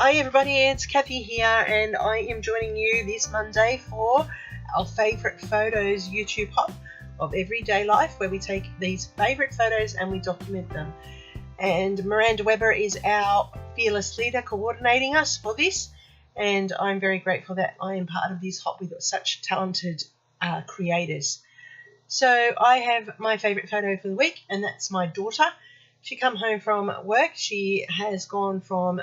Hi everybody, it's Kathy here and I am joining you this Monday for our favourite photos YouTube hop of everyday life, where we take these favourite photos and we document them. And Miranda Weber is our fearless leader coordinating us for this, and I'm very grateful that I am part of this hop with such talented creators. So I have my favourite photo for the week, and that's my daughter. She come home from work. She has gone from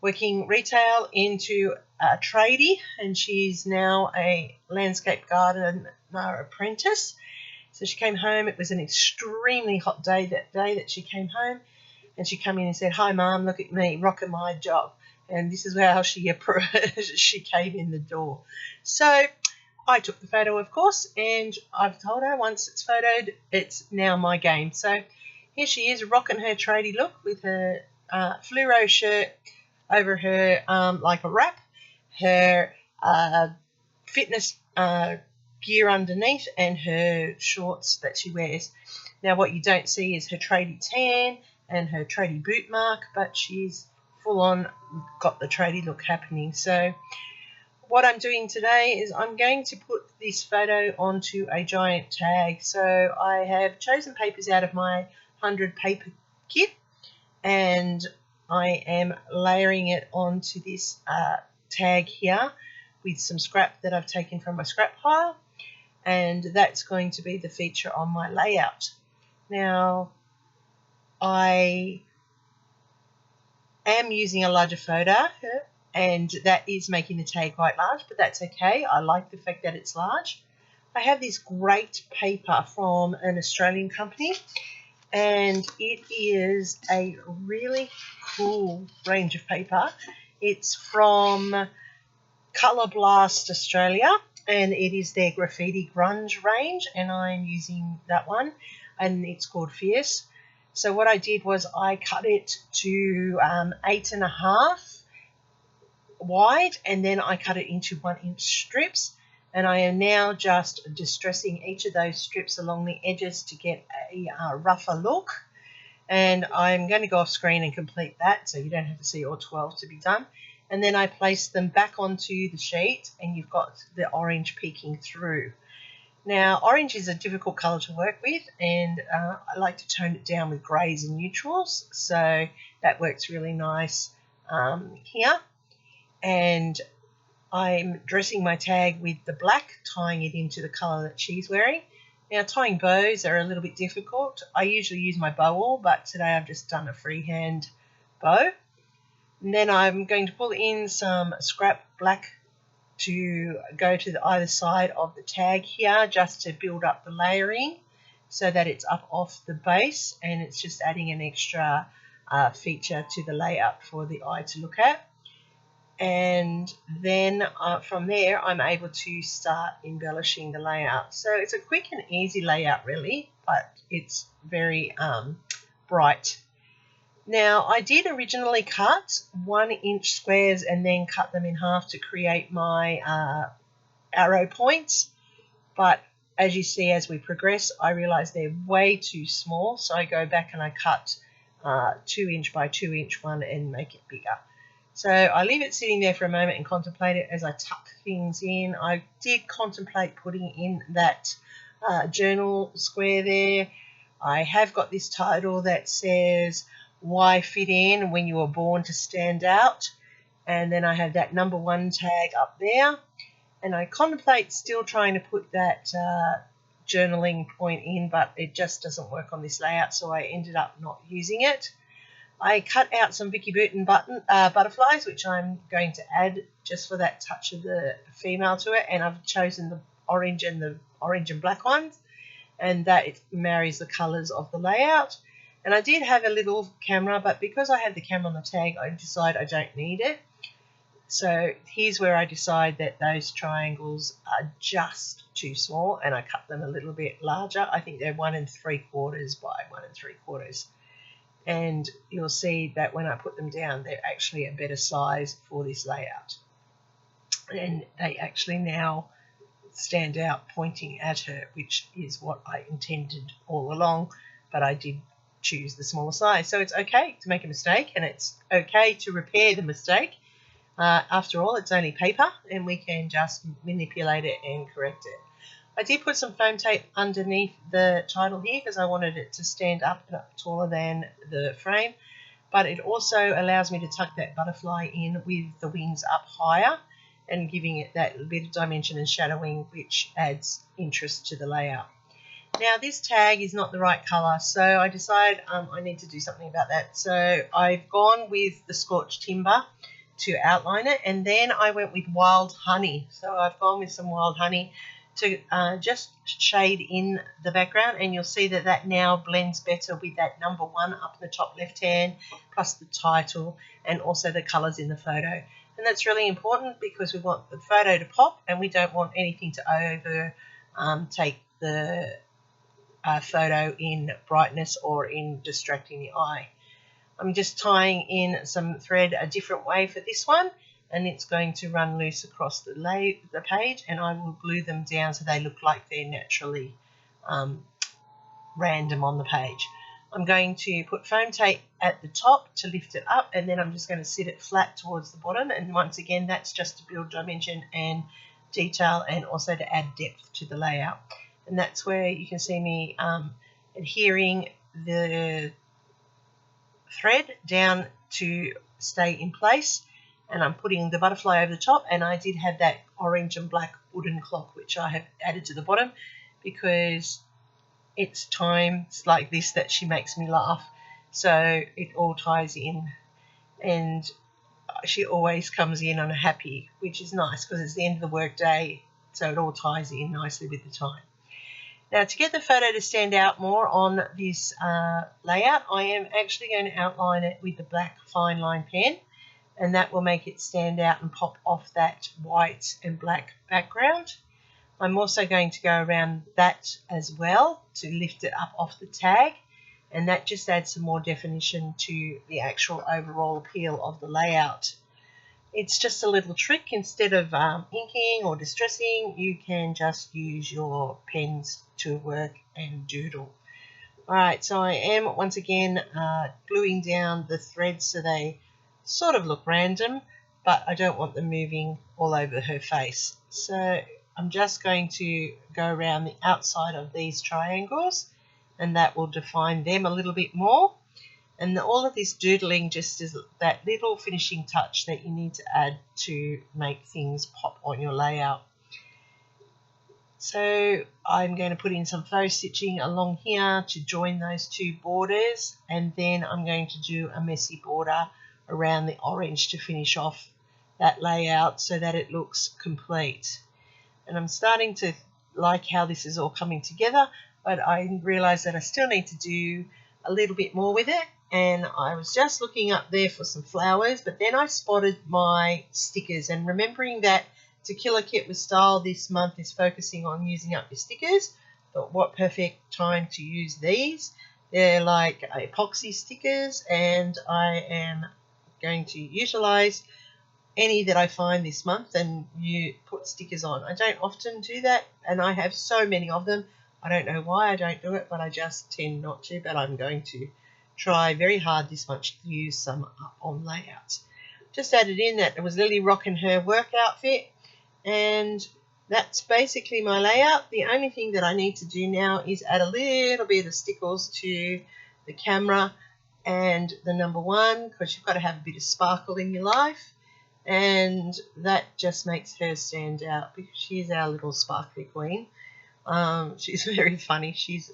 working retail into a tradie, and she's now a landscape gardener apprentice. So she came home. It was an extremely hot day that she came home, and she came in and said, "Hi Mum, look at me rocking my job." And this is how she came in the door. So I took the photo, of course, and I've told her once it's photoed, it's now my game. So here she is rocking her tradie look with her fluoro shirt over her like a wrap, her fitness gear underneath, and her shorts that she wears. Now what you don't see is her tradie tan and her tradie boot mark, but she's full on got the tradie look happening. So what I'm doing today is I'm going to put this photo onto a giant tag. So I have chosen papers out of my 100 paper kit, and I am layering it onto this tag here with some scrap that I've taken from my scrap pile, and that's going to be the feature on my layout. Now I am using a larger photo, and that is making the tag quite large, but that's okay. I like the fact that it's large. I have this great paper from an Australian company, and it is a really cool range of paper. It's from Colour Blast Australia, and it is their graffiti grunge range, and I'm using that one, and it's called Fierce. So what I did was I cut it to 8.5 wide, and then I cut it into 1-inch strips, and I am now just distressing each of those strips along the edges to get a rougher look. And I'm going to go off screen and complete that, so you don't have to see all 12 to be done. And then I place them back onto the sheet, and you've got the orange peeking through. Now orange is a difficult colour to work with, and I like to tone it down with greys and neutrals, so that works really nice here. And I'm dressing my tag with the black, tying it into the colour that she's wearing. Now tying bows are a little bit difficult. I usually use my bow awl, but today I've just done a freehand bow. And then I'm going to pull in some scrap black to go to the either side of the tag here, just to build up the layering so that it's up off the base, and it's just adding an extra feature to the layout for the eye to look at. And then from there I'm able to start embellishing the layout. So it's a quick and easy layout really, but it's very bright. Now I did originally cut 1-inch squares and then cut them in half to create my arrow points, but as you see as we progress I realize they're way too small, so I go back and I cut 2-inch by 2-inch one and make it bigger. So I leave it sitting there for a moment and contemplate it as I tuck things in. I did contemplate putting in that journal square there. I have got this title that says, "Why fit in when you were born to stand out?" And then I have that number 1 tag up there. And I contemplate still trying to put that journaling point in, but it just doesn't work on this layout, so I ended up not using it. I cut out some Vicky Burton butterflies, which I'm going to add just for that touch of the female to it, and I've chosen the orange and black ones, and that it marries the colours of the layout. And I did have a little camera, but because I had the camera on the tag, I decided I don't need it. So here's where I decide that those triangles are just too small, and I cut them a little bit larger. I think they're 1 3/4 by 1 3/4. And you'll see that when I put them down, they're actually a better size for this layout. And they actually now stand out pointing at her, which is what I intended all along, but I did choose the smaller size. So it's okay to make a mistake, and it's okay to repair the mistake. After all, it's only paper and we can just manipulate it and correct it. I did put some foam tape underneath the title here because I wanted it to stand up taller than the frame, but it also allows me to tuck that butterfly in with the wings up higher and giving it that bit of dimension and shadowing, which adds interest to the layout. Now this tag is not the right colour, so I decided I need to do something about that. So I've gone with the scorched timber to outline it, and then I went with wild honey. So I've gone with some wild honey to just shade in the background, and you'll see that that now blends better with that number 1 up in the top left hand, plus the title and also the colours in the photo. And that's really important because we want the photo to pop and we don't want anything to over take the photo in brightness or in distracting the eye. I'm just tying in some thread a different way for this one, and it's going to run loose across the page, and I will glue them down so they look like they're naturally random on the page. I'm going to put foam tape at the top to lift it up, and then I'm just going to sit it flat towards the bottom, and once again that's just to build dimension and detail and also to add depth to the layout. And that's where you can see me adhering the thread down to stay in place, and I'm putting the butterfly over the top, and I did have that orange and black wooden clock which I have added to the bottom because it's times like this that she makes me laugh, so it all ties in and she always comes in on a happy, which is nice because it's the end of the work day, so it all ties in nicely with the time. Now to get the photo to stand out more on this layout, I am actually going to outline it with the black fine line pen, and that will make it stand out and pop off that white and black background. I'm also going to go around that as well to lift it up off the tag, and that just adds some more definition to the actual overall appeal of the layout. It's just a little trick. Instead of inking or distressing, you can just use your pens to work and doodle. Alright, so I am once again gluing down the threads so they sort of look random, but I don't want them moving all over her face. So I'm just going to go around the outside of these triangles, and that will define them a little bit more. And all of this doodling just is that little finishing touch that you need to add to make things pop on your layout. So I'm going to put in some faux stitching along here to join those two borders, and then I'm going to do a messy border around the orange to finish off that layout so that it looks complete. And I'm starting to like how this is all coming together, but I realise that I still need to do a little bit more with it. And I was just looking up there for some flowers, but then I spotted my stickers, and remembering that To Kill a Kit with Style this month is focusing on using up your stickers, but what perfect time to use these. They're like epoxy stickers, and I am going to utilise any that I find this month and you put stickers on. I don't often do that, and I have so many of them. I don't know why I don't do it, but I just tend not to, but I'm going to try very hard this month to use some on layouts. Just added in that it was Lily rocking her work outfit, and that's basically my layout. The only thing that I need to do now is add a little bit of stickles to the camera and the number 1, because you've got to have a bit of sparkle in your life, and that just makes her stand out because she's our little sparkly queen. She's very funny. She's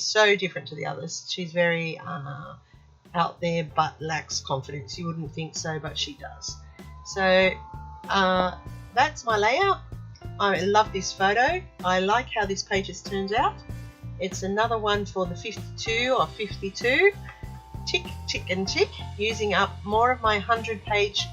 so different to the others. She's very out there but lacks confidence. You wouldn't think so, but she does. So that's my layout. I love this photo. I like how this page has turned out. It's another one for the 52 or 52. Tick, tick and tick. Using up more of my 100-page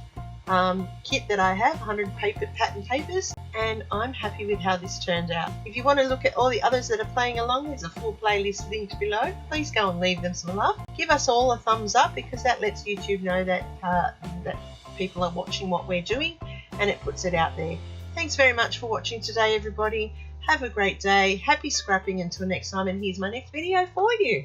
kit that I have, 100 pattern papers, and I'm happy with how this turned out. If you want to look at all the others that are playing along, there's a full playlist linked below. Please go and leave them some love. Give us all a thumbs up because that lets YouTube know that that people are watching what we're doing, and it puts it out there. Thanks very much for watching today, everybody. Have a great day. Happy scrapping until next time, and here's my next video for you.